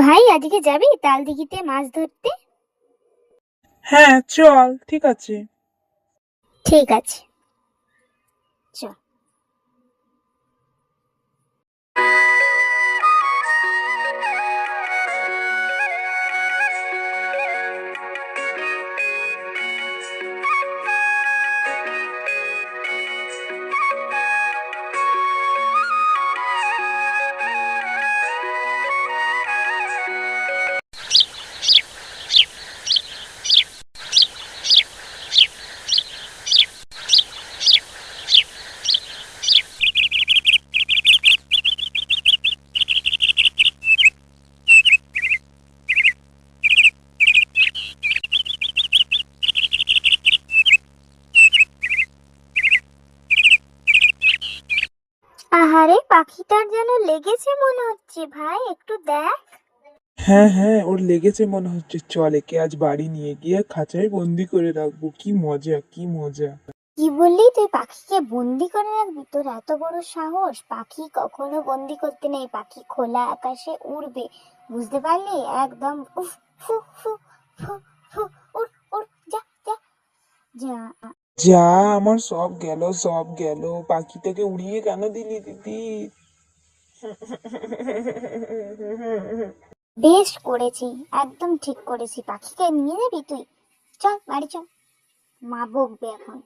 ভাই আজকে যাবি তাল দিঘিতে মাছ ধরতে? হ্যাঁ চল, ঠিক আছে। ঠিক আছে, চল। আহারে, পাখিটার যেন লেগেছে মনে হচ্ছে, ভাই একটু দেখ। হ্যাঁ হ্যাঁ, ওর লেগেছে মনে হচ্ছে। চল, একে আজ বাড়ি নিয়ে গিয়ে খাঁচায় বন্দি করে রাখবো। কি মজা, কি মজা। কি বললি? তুই পাখিকে বন্দি করে রাখবি? তোর এত বড় সাহস! পাখি কখনো বন্দি করতে নেই, পাখি খোলা আকাশে উড়বে, বুঝতে পারলি? একদম উফ, ফু ফু ফু ফু, উড় উড়, যা যা যা। যা, আমার সব গেল, সব গেল। পাখিটাকে উড়িয়ে কেন দিলি দিদি? বেশ করেছি, একদম ঠিক করেছি। পাখিকে নিয়ে যাবি তুই? চল বাড়ি চল, মা বকবে এখন।